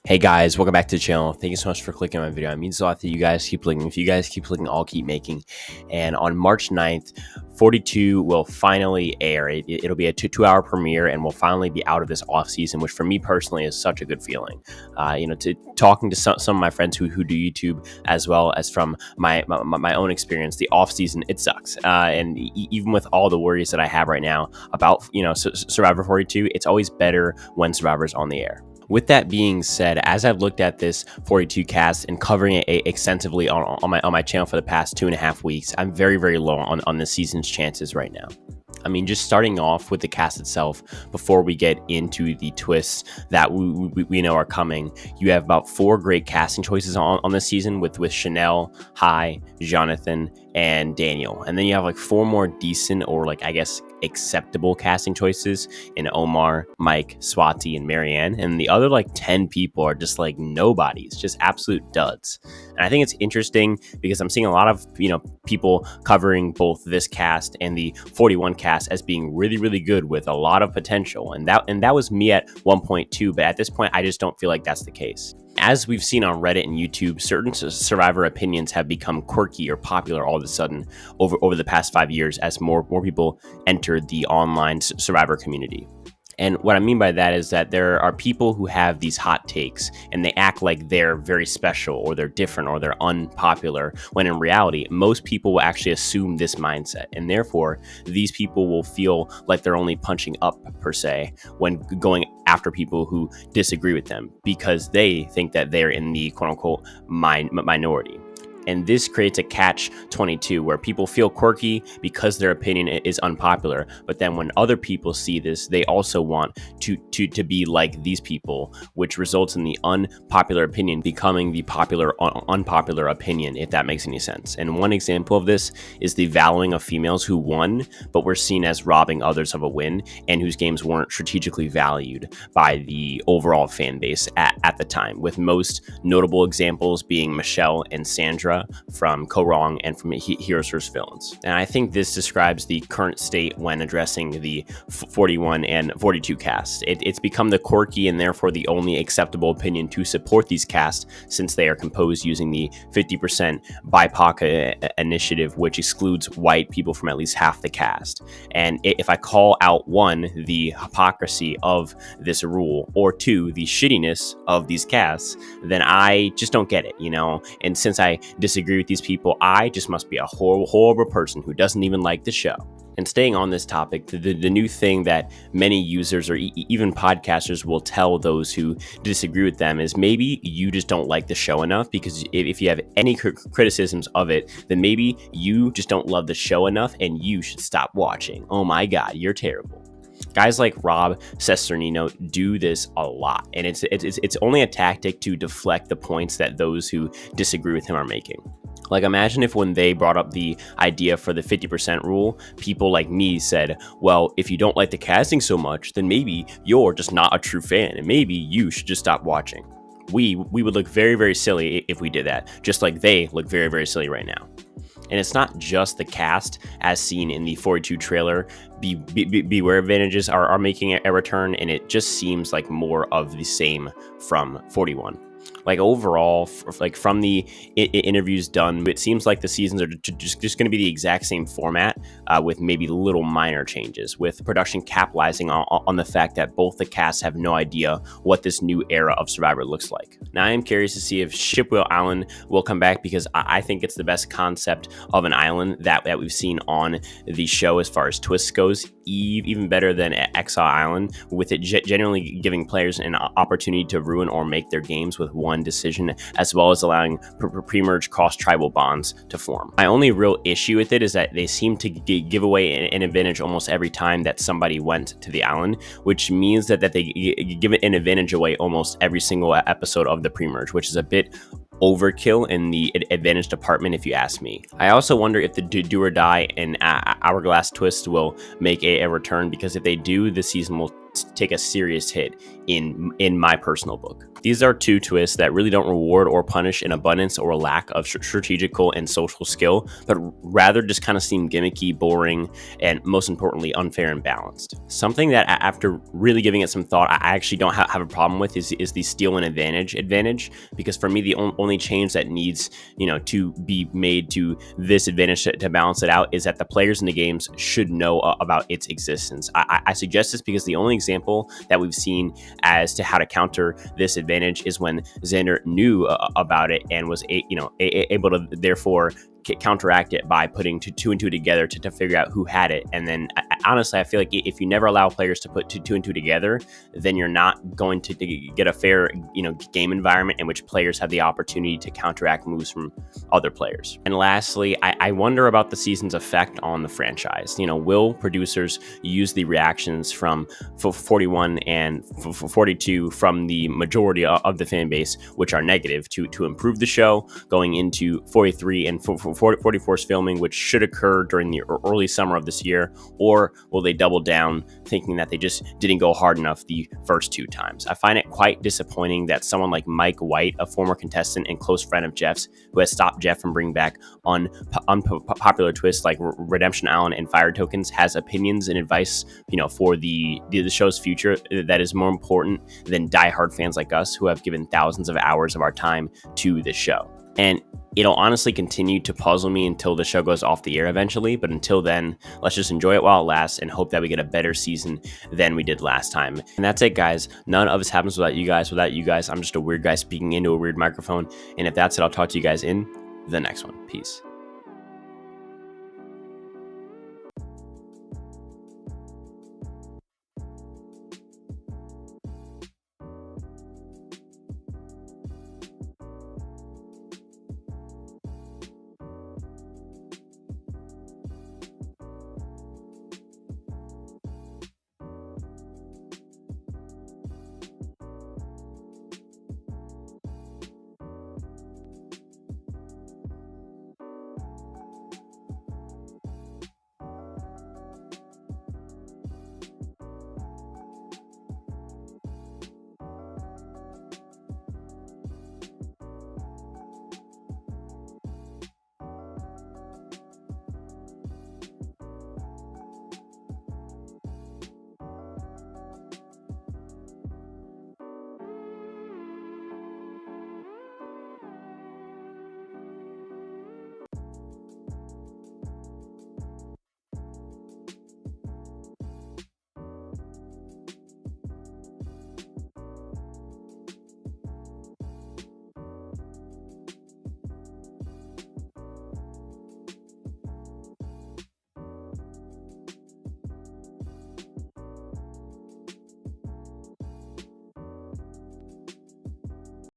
Hey guys, welcome back to the channel. Thank you so much for clicking on my video. It means a lot that you guys keep clicking. If you guys keep clicking, I'll keep making. And on March 9th, 42 will finally air. It'll be a two-hour premiere, and we'll finally be out of this off season, which for me personally is such a good feeling. Talking to some of my friends who do YouTube, as well as from my own experience, the off season, it sucks. And even with all the worries that I have right now about Survivor 42, it's always better when Survivor's on the air. With that being said, as I've looked at this 42 cast and covering it extensively on my channel for the past 2.5 weeks, I'm very, very low on this season's chances right now. I mean, just starting off with the cast itself, before we get into the twists that we know are coming, you have about 4 great casting choices on this season with Chanel, Hai, Jonathan, and Daniel. And then you have like 4 more decent, or like, I guess, acceptable casting choices in Omar, Mike, Swati, and Marianne. And the other like 10 people are just like nobodies, just absolute duds. And I think it's interesting because I'm seeing a lot of, people covering both this cast and the 41 cast as being really, really good with a lot of potential. And that was me at one point too, but at this point, I just don't feel like that's the case. As we've seen on Reddit and YouTube, certain Survivor opinions have become quirky or popular all of a sudden over the past 5 years as more people entered the online Survivor community. And what I mean by that is that there are people who have these hot takes and they act like they're very special or they're different or they're unpopular, when in reality, most people will actually assume this mindset. And therefore, these people will feel like they're only punching up, per se, when going after people who disagree with them because they think that they're in the quote unquote minority. And this creates a catch-22 where people feel quirky because their opinion is unpopular. But then when other people see this, they also want to be like these people, which results in the unpopular opinion becoming the popular unpopular opinion, if that makes any sense. And one example of this is the valuing of females who won, but were seen as robbing others of a win, and whose games weren't strategically valued by the overall fan base at the time, with most notable examples being Michelle and Sandra from Co-Wrong and from Heroes vs. Villains. And I think this describes the current state when addressing the 41 and 42 cast. It's become the quirky and therefore the only acceptable opinion to support these casts, since they are composed using the 50% BIPOC initiative, which excludes white people from at least half the cast. And if I call out 1, the hypocrisy of this rule, or 2, the shittiness of these casts, then I just don't get it, And since I disagree with these people, I just must be a horrible person who doesn't even like the show. And staying on this topic, the new thing that many users or even podcasters will tell those who disagree with them is maybe you just don't like the show enough, because if you have any criticisms of it, then maybe you just don't love the show enough and you should stop watching. Oh my God, you're terrible. Guys like Rob Cesternino do this a lot, and it's only a tactic to deflect the points that those who disagree with him are making. Like, imagine if when they brought up the idea for the 50% rule, people like me said, well, if you don't like the casting so much, then maybe you're just not a true fan, and maybe you should just stop watching. We would look very, very silly if we did that, just like they look very, very silly right now. And it's not just the cast, as seen in the 42 trailer. Beware advantages are making a return, and it just seems like more of the same from 41. Like, overall, from the interviews done, it seems like the seasons are just going to be the exact same format, with maybe little minor changes, with production capitalizing on the fact that both the casts have no idea what this new era of Survivor looks like. Now, I am curious to see if Shipwheel Island will come back, because I think it's the best concept of an island that we've seen on the show as far as twists goes, even better than Exile Island, with it genuinely giving players an opportunity to ruin or make their games with one decision, as well as allowing pre-merge cross-tribal bonds to form. My only real issue with it is that they seem to give away an advantage almost every time that somebody went to the island, which means that they give an advantage away almost every single episode of the pre-merge, which is a bit overkill in the advantage department, if you ask me. I also wonder if the do or die and hourglass twist will make a return, because if they do, the season will take a serious hit in my personal book. These are two twists that really don't reward or punish an abundance or lack of strategical and social skill, but rather just kind of seem gimmicky, boring, and most importantly, unfair and balanced. Something that after really giving it some thought, I actually don't have a problem with is the steal and advantage, because for me, the only change that needs, to be made to this advantage to balance it out is that the players in the games should know about its existence. I suggest this because the only example that we've seen as to how to counter this advantage is when Xander knew about it and was able to therefore counteract it by putting two and two together to figure out who had it. And then honestly, I feel like if you never allow players to put two and two together, then you're not going to get a fair game environment in which players have the opportunity to counteract moves from other players. And lastly, I wonder about the season's effect on the franchise. Will producers use the reactions from 41 and 42 from the majority of the fan base, which are negative, to improve the show going into 43 and 44's filming, which should occur during the early summer of this year? Or will they double down, thinking that they just didn't go hard enough the first two times? I find it quite disappointing that someone like Mike White, a former contestant and close friend of Jeff's, who has stopped Jeff from bringing back unpopular twists like Redemption Island and Fire Tokens, has opinions and advice, for the show's future that is more important than diehard fans like us who have given thousands of hours of our time to this show. And it'll honestly continue to puzzle me until the show goes off the air eventually. But until then, let's just enjoy it while it lasts and hope that we get a better season than we did last time. And that's it, guys. None of this happens without you guys. Without you guys, I'm just a weird guy speaking into a weird microphone. And if that's it, I'll talk to you guys in the next one. Peace.